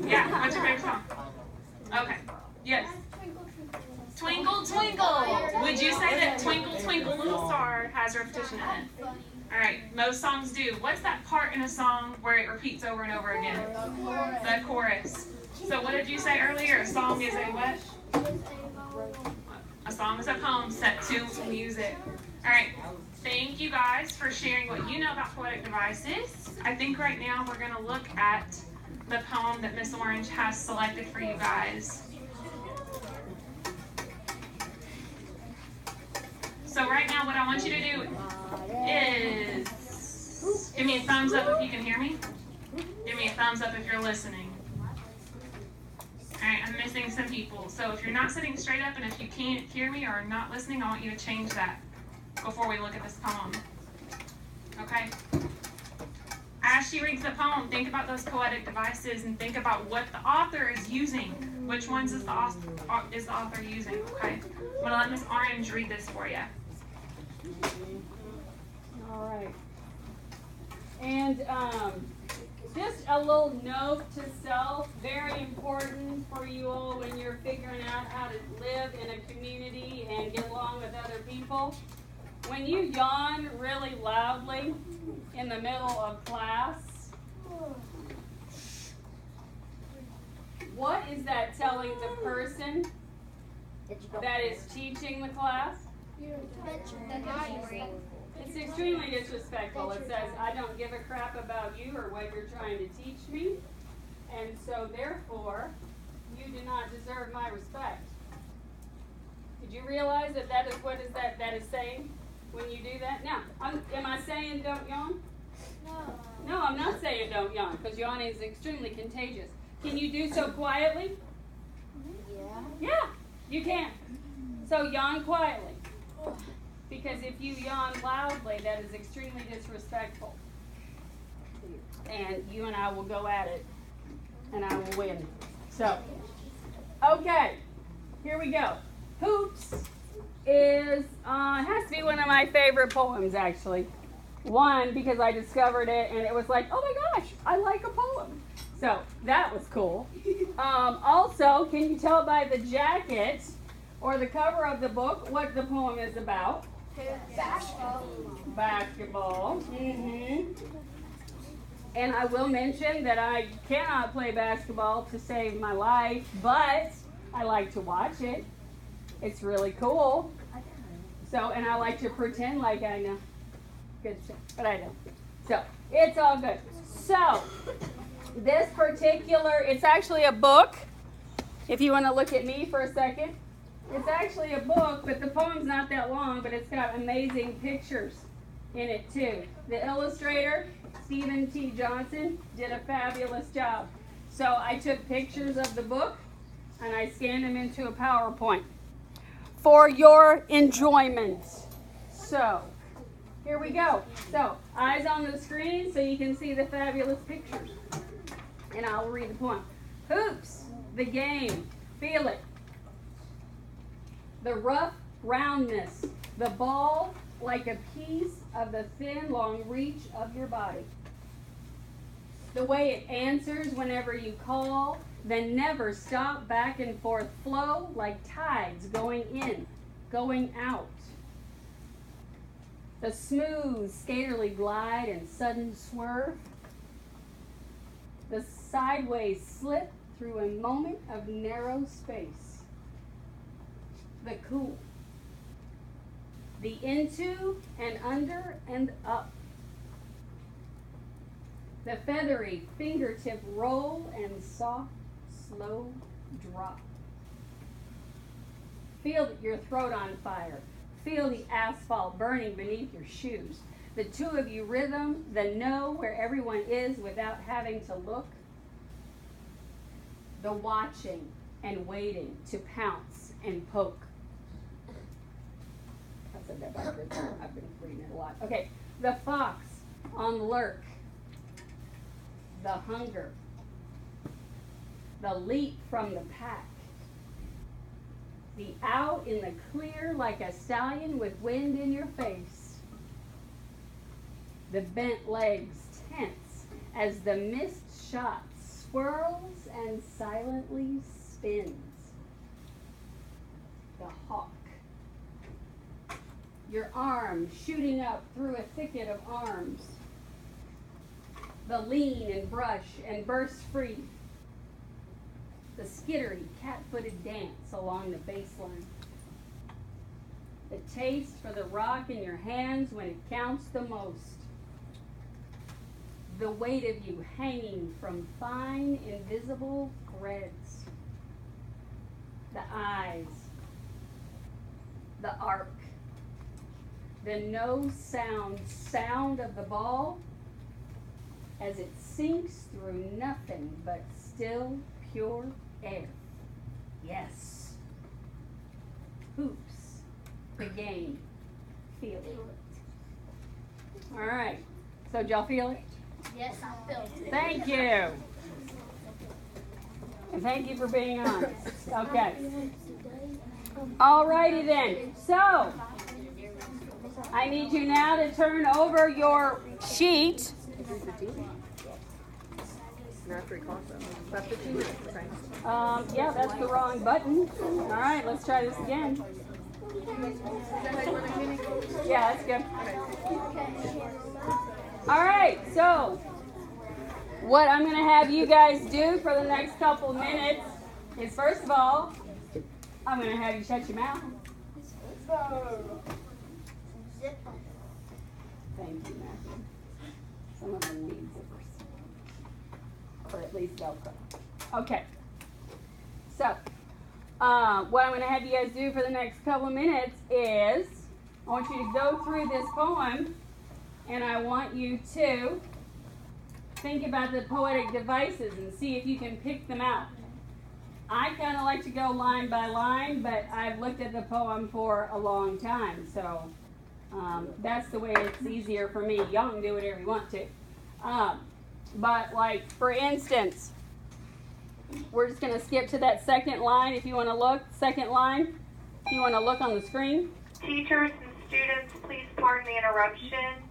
Yeah, what's your favorite song? Okay, yes. Twinkle, twinkle. Would you say that Twinkle, Twinkle, Little Star has repetition in it? All right, most songs do. What's that part in a song where it repeats over and over again? The chorus. So what did you say earlier? A song is a what? A song is a poem set to music. All right, thank you guys for sharing what you know about poetic devices. I think right now we're going to look at the poem that Miss Orange has selected for you guys. So right now what I want you to do is give me a thumbs up if you can hear me. Give me a thumbs up if you're listening. All right, I'm missing some people. So if you're not sitting straight up and if you can't hear me or are not listening, I want you to change that before we look at this poem. Okay? As she reads the poem, think about those poetic devices and think about what the author is using. Which ones is the author using? Okay? I'm going to let Miss Orange read this for you. All right. And just a little note to self, very important for you all when you're figuring out how to live in a community and get along with other people. When you yawn really loudly in the middle of class, what is that telling the person that is teaching the class? It's extremely disrespectful. It says, I don't give a crap about you or what you're trying to teach me, and so therefore, you do not deserve my respect. Did you realize that that is what is that is saying when you do that? Now, am I saying don't yawn? No, I'm not saying don't yawn, because yawning is extremely contagious. Can you do so quietly? Yeah, you can. So yawn quietly. Because if you yawn loudly, that is extremely disrespectful. And you and I will go at it, and I will win. So, okay, here we go. Hoops is, has to be one of my favorite poems, actually. One, because I discovered it, and it was like, oh my gosh, I like a poem. So, that was cool. Also, can you tell by the jacket or the cover of the book what the poem is about? Basketball. Mm-hmm. And I will mention that I cannot play basketball to save my life, but I like to watch it. It's really cool. So, and I like to pretend like I know. Good stuff, but I don't. So, it's all good. So, this particular, it's actually a book. If you want to look at me for a second. It's actually a book, but the poem's not that long, but it's got amazing pictures in it too. The illustrator, Stephen T. Johnson, did a fabulous job. So I took pictures of the book and I scanned them into a PowerPoint for your enjoyment. So here we go. So eyes on the screen so you can see the fabulous pictures. And I'll read the poem. Hoops, the game, feel it. The rough roundness, the ball like a piece of the thin, long reach of your body. The way it answers whenever you call, then never stop, back and forth flow like tides going in, going out. The smooth, skaterly glide and sudden swerve. The sideways slip through a moment of narrow space. The cool, the into and under and up, the feathery fingertip roll and soft, slow drop. Feel your throat on fire. Feel the asphalt burning beneath your shoes. The two of you rhythm, the know where everyone is without having to look. The watching and waiting to pounce and poke. Said that backwards. I've been reading it a lot. Okay, the fox on lurk, the hunger, the leap from the pack, the out in the clear like a stallion with wind in your face, the bent legs tense as the mist shot swirls and spins. The hawk. Your arm shooting up through a thicket of arms. The lean and brush and burst free. The skittery cat-footed dance along the baseline. The taste for the rock in your hands when it counts the most. The weight of you hanging from fine, invisible threads. The eyes. The arc. The no sound of the ball as it sinks through nothing but still, pure air. Yes. Hoops. The game. Feel it. All right. So did y'all feel it? Yes, I felt it. Thank you. And thank you for being honest. Okay. All righty then. So, I need you now to turn over your sheet. Yeah, that's the wrong button. All right, let's try this again. Yeah, that's good. All right, so what I'm going to have you guys do for the next couple minutes is, first of all, I'm going to have you shut your mouth. Thank you, Matthew. Some of them need zippers. Or at least Velcro. Okay. So, what I'm going to have you guys do for the next couple of minutes is, I want you to go through this poem, and I want you to think about the poetic devices and see if you can pick them out. I kind of like to go line by line, but I've looked at the poem for a long time, so that's the way it's easier for me. Y'all can do whatever you want to. But like, for instance, we're just going to skip to that second line. If you want to look, second line, if you want to look on the screen. Teachers and students, please pardon the interruption.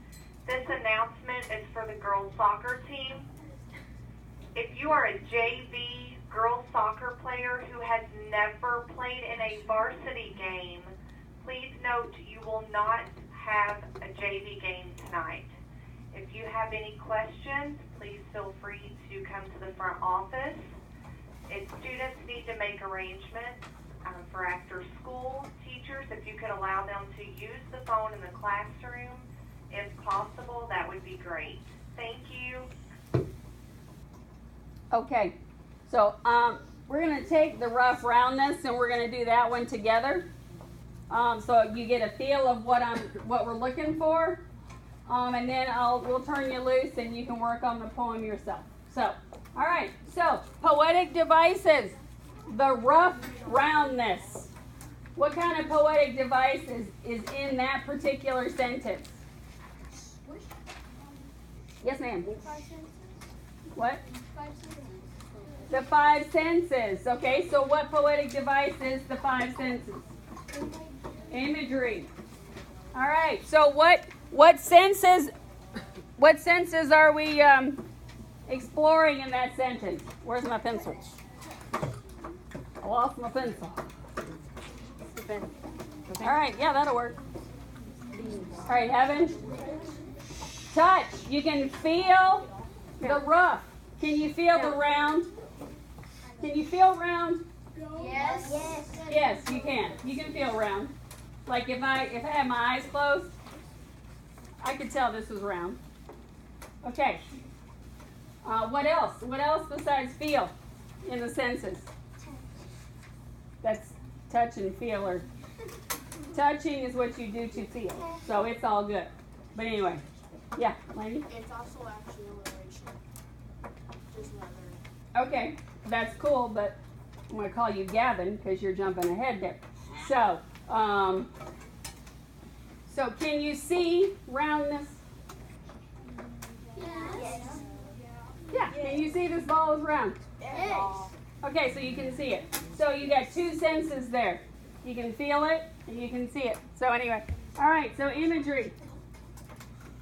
This announcement is for the girls soccer team. If you are a JV girls soccer player who has never played in a varsity game, please note you will not have a JV game tonight. If you have any questions, please feel free to come to the front office. If students need to make arrangements for after school, teachers, if you could allow them to use the phone in the classroom, if possible, that would be great. Thank you. Okay, so we're going to take the rough roundness and we're going to do that one together. So you get a feel of what we're looking for, and then we'll turn you loose and you can work on the poem yourself. So, all right. So poetic devices, the rough roundness. What kind of poetic device is in that particular sentence? Yes, ma'am. What? The five senses. Okay, so what poetic device is the five senses? Imagery. All right. So what senses are we exploring in that sentence? Where's my pencil? I lost my pencil. All right. Yeah, that'll work. All right, Heaven. Touch. You can feel the rough. Can you feel the round? Can you feel round? Yes. Yes. Yes, you can. You can feel round. Like if I had my eyes closed, I could tell this was round. Okay. What else? What else besides feel in the senses? That's touch and feel. Or touching is what you do to feel. So it's all good. But anyway. Yeah, Laney? It's also actually alliteration. Just leather. Okay, that's cool, but I'm going to call you Gavin because you're jumping ahead there. So, so can you see roundness? Yes. Yeah, can you see this ball is round? Yes. Okay, so you can see it. So you got two senses there. You can feel it and you can see it. So anyway, all right, so imagery.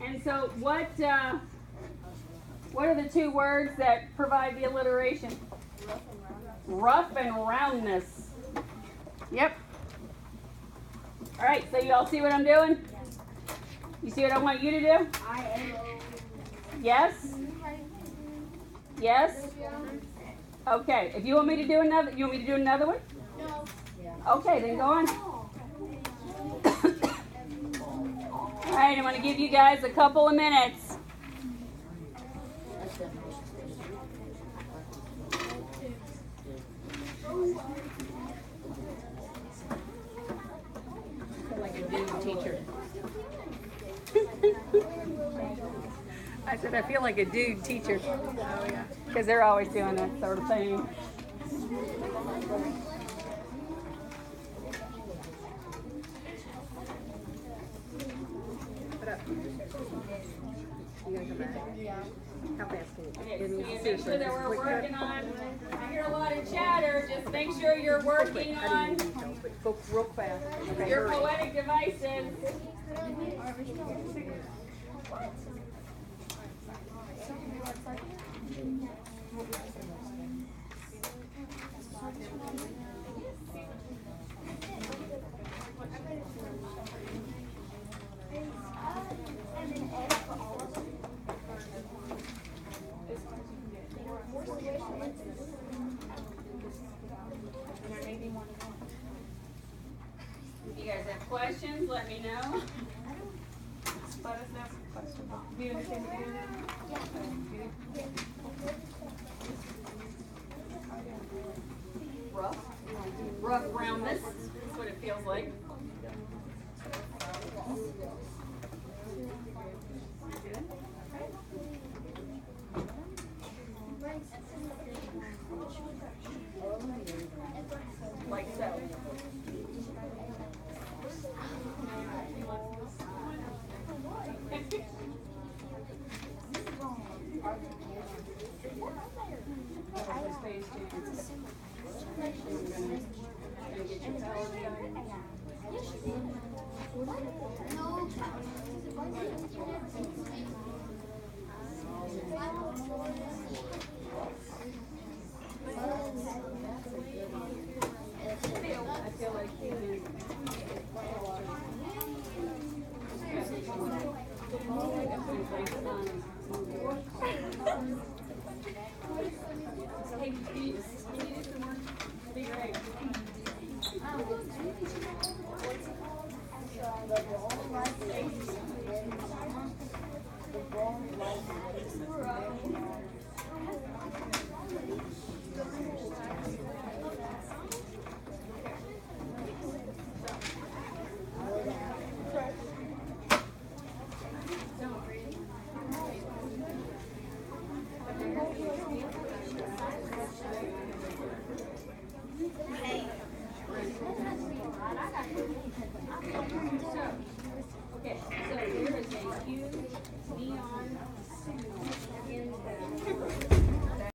And so what are the two words that provide the alliteration? Rough and roundness. Yep. All right, so you all see what I'm doing? You see what I want you to do? Yes? Yes? Okay, if you want me to do another, you want me to do another one? No. Okay, then go on. All right, I'm going to give you guys a couple of minutes. Like a dude teacher. I said I feel like a dude teacher. Oh yeah. Because they're always doing that sort of thing. Put up. You gotta come back. How fast can you? Okay, Give me so make seriously, sure that just we're quick cut. working on. I hear a lot of chatter. Just make sure you're working I on didn't mean to, but go real fast. Okay, your hurry. poetic devices. If you guys have questions, let me know. Let us know some questions. Do you understand what you're doing? Rough. Rough roundness. That's what it feels like. Like so.